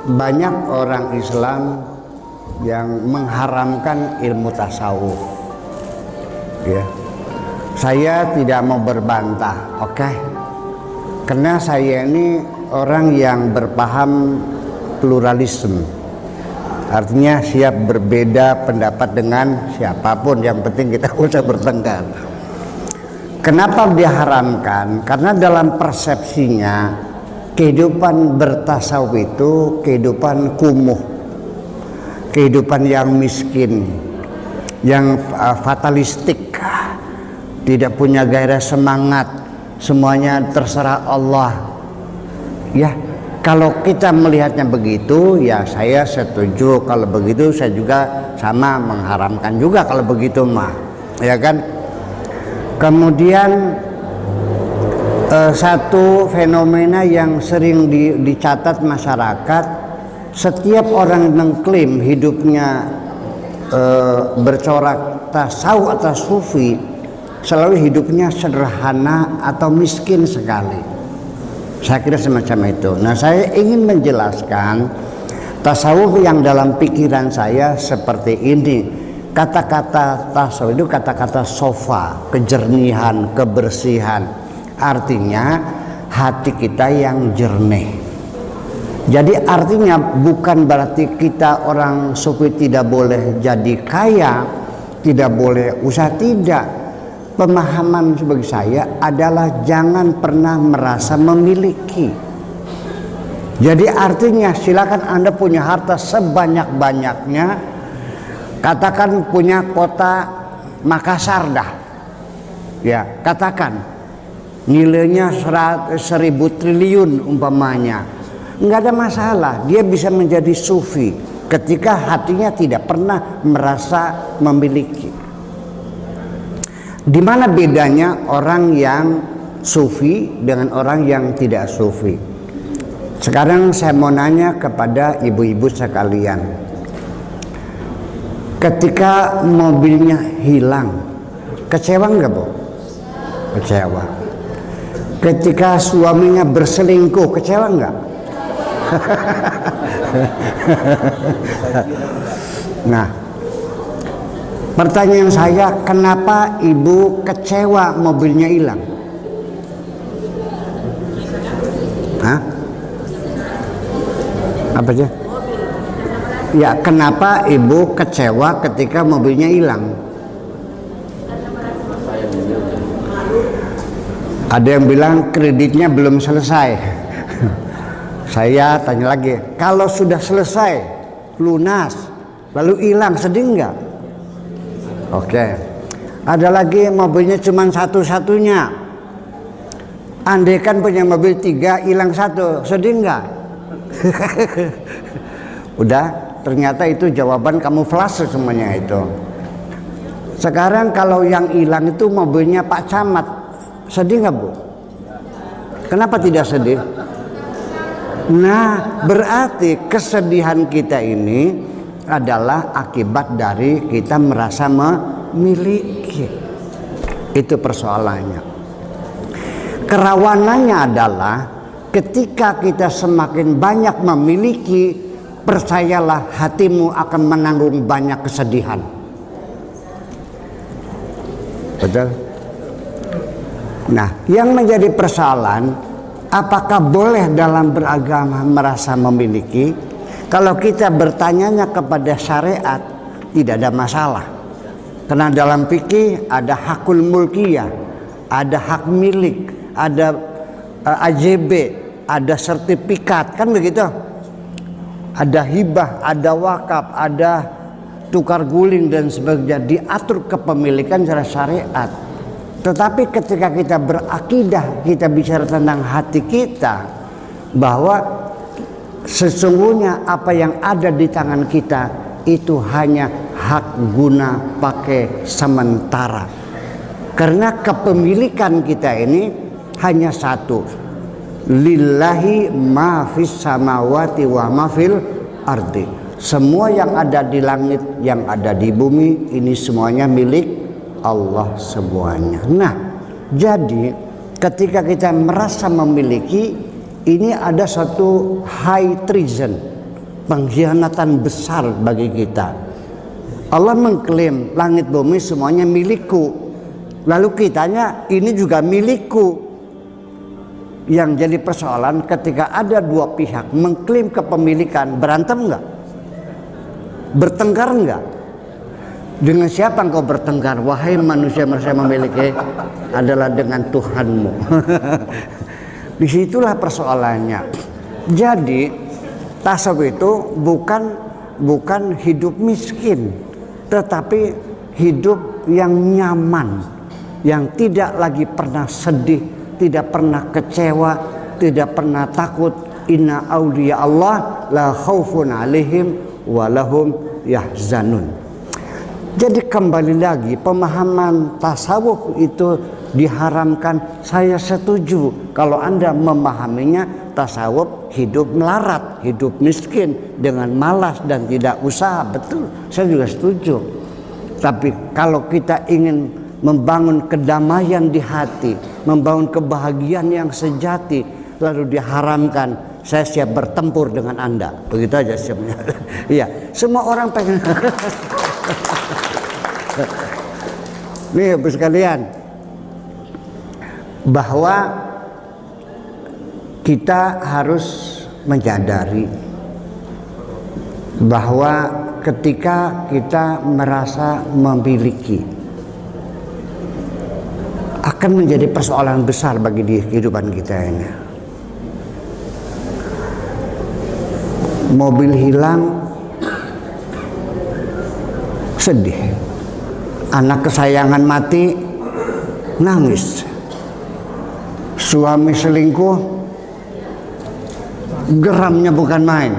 banyak orang Islam yang mengharamkan ilmu tasawuf. Ya, saya tidak mau berbantah, oke? Karena saya ini orang yang berpaham pluralisme, artinya siap berbeda pendapat dengan siapapun, yang penting kita usah bertengkar. Kenapa diharamkan? Karena dalam persepsinya kehidupan bertasawuf itu kehidupan kumuh, kehidupan yang miskin, yang fatalistik, tidak punya gairah semangat, semuanya terserah Allah. Ya, kalau kita melihatnya begitu, ya saya setuju. Kalau begitu saya juga sama mengharamkan juga kalau begitu mah, ya kan? Kemudian satu fenomena yang sering dicatat masyarakat, setiap orang mengklaim hidupnya bercorak tasawuf atau sufi, selalu hidupnya sederhana atau miskin sekali. Saya kira semacam itu. Nah, saya ingin menjelaskan tasawuf yang dalam pikiran saya seperti ini. Kata-kata tasawuf itu kata-kata sofa, kejernihan, kebersihan. Artinya hati kita yang jernih. Jadi artinya bukan berarti kita orang sufi tidak boleh jadi kaya, tidak boleh usaha, tidak. Pemahaman bagi saya adalah jangan pernah merasa memiliki. Jadi artinya silakan Anda punya harta sebanyak-banyaknya, katakan punya kota Makassar dah, ya katakan nilainya 1.000 triliun umpamanya, nggak ada masalah, dia bisa menjadi sufi ketika hatinya tidak pernah merasa memiliki. Di mana bedanya orang yang sufi dengan orang yang tidak sufi? Sekarang saya mau nanya kepada ibu-ibu sekalian, ketika mobilnya hilang, kecewa nggak Bu? Kecewa. Ketika suaminya berselingkuh, kecewa nggak? Nah, pertanyaan saya, kenapa ibu kecewa mobilnya hilang? Hah? Apa aja? Ya, kenapa ibu kecewa ketika mobilnya hilang? Ada yang bilang kreditnya belum selesai. Saya tanya lagi, kalau sudah selesai, lunas, lalu hilang, sedih nggak? Oke. Ada lagi mobilnya cuma satu-satunya. Andai kan punya mobil 3, hilang 1, sedih nggak? Udah, ternyata itu jawaban kamuflase semuanya itu. Sekarang kalau yang hilang itu mobilnya Pak Camat, sedih nggak Bu? Kenapa tidak sedih? Nah, berarti kesedihan kita ini adalah akibat dari kita merasa memiliki. Itu persoalannya. Kerawanannya adalah ketika kita semakin banyak memiliki, percayalah hatimu akan menanggung banyak kesedihan. Betul? Nah, yang menjadi persoalan, apakah boleh dalam beragama merasa memiliki? Kalau kita bertanyanya kepada syariat, tidak ada masalah. Karena dalam fikih ada hakul mulkiyah, ada hak milik, ada AJB, ada sertifikat, kan begitu? Ada hibah, ada wakaf, ada tukar guling dan sebagainya, diatur kepemilikan secara syariat. Tetapi ketika kita berakidah, kita bicara tentang hati kita, bahwa sesungguhnya apa yang ada di tangan kita itu hanya hak guna pakai sementara. Karena kepemilikan kita ini hanya satu, lillahi ma fis samawati wa ma fil ardi. Semua yang ada di langit, yang ada di bumi, ini semuanya milik Allah semuanya. Nah, jadi ketika kita merasa memiliki, ini ada satu high treason, pengkhianatan besar bagi kita. Allah mengklaim langit bumi semuanya milikku, lalu kitanya ini juga milikku. Yang jadi persoalan ketika ada dua pihak mengklaim kepemilikan, berantem nggak? Bertengkar nggak? Dengan siapa engkau bertengkar? Wahai manusia memiliki adalah dengan Tuhanmu. Disitulah persoalannya. Jadi tasawuf itu bukan hidup miskin, tetapi hidup yang nyaman, yang tidak lagi pernah sedih, tidak pernah kecewa, tidak pernah takut. Inna awliya Allah la khaufun alaihim wa lahum yahzanun. Jadi kembali lagi pemahaman tasawuf itu diharamkan. Saya setuju kalau Anda memahaminya tasawuf hidup melarat, hidup miskin dengan malas dan tidak usaha. Betul, saya juga setuju. Tapi kalau kita ingin membangun kedamaian di hati, membangun kebahagiaan yang sejati, lalu diharamkan, saya siap bertempur dengan Anda. Begitu aja siapnya. Iya, semua orang pengen. Nih Bapak sekalian, bahwa kita harus menyadari bahwa ketika kita merasa memiliki akan menjadi persoalan besar bagi kehidupan kita ini. Mobil hilang, sedih. Anak kesayangan mati, nangis. Suami selingkuh, geramnya bukan main.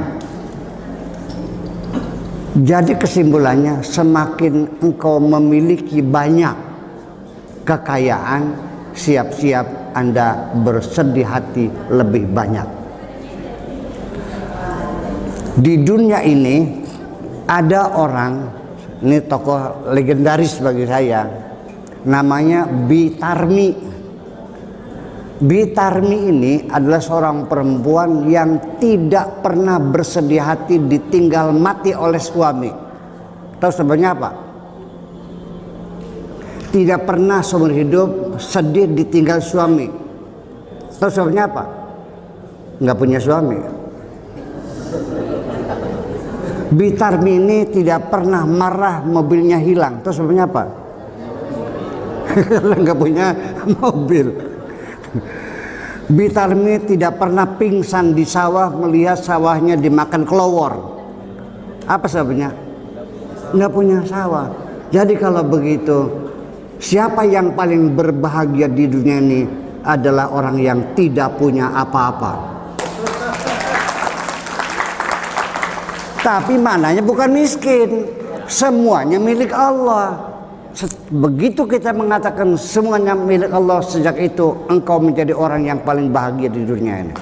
Jadi kesimpulannya, semakin engkau memiliki banyak kekayaan, siap-siap Anda bersedih hati lebih banyak. Di dunia ini ada orang, ini tokoh legendaris bagi saya, namanya Bitarmi. Bitarmi ini adalah seorang perempuan yang tidak pernah bersedih hati ditinggal mati oleh suami. Tahu sebabnya apa? Tidak pernah seumur hidup sedih ditinggal suami. Tahu sebabnya apa? Nggak punya suami. Bitarmi ini tidak pernah marah mobilnya hilang. Tahu sebabnya apa? Karena nggak punya mobil. Bitarmi tidak pernah pingsan di sawah melihat sawahnya dimakan kelowor. Apa sebabnya? Nggak punya sawah. Jadi kalau begitu, siapa yang paling berbahagia di dunia ini adalah orang yang tidak punya apa-apa. Tapi maknanya bukan miskin, semuanya milik Allah. Begitu kita mengatakan semuanya milik Allah, sejak itu engkau menjadi orang yang paling bahagia di dunia ini.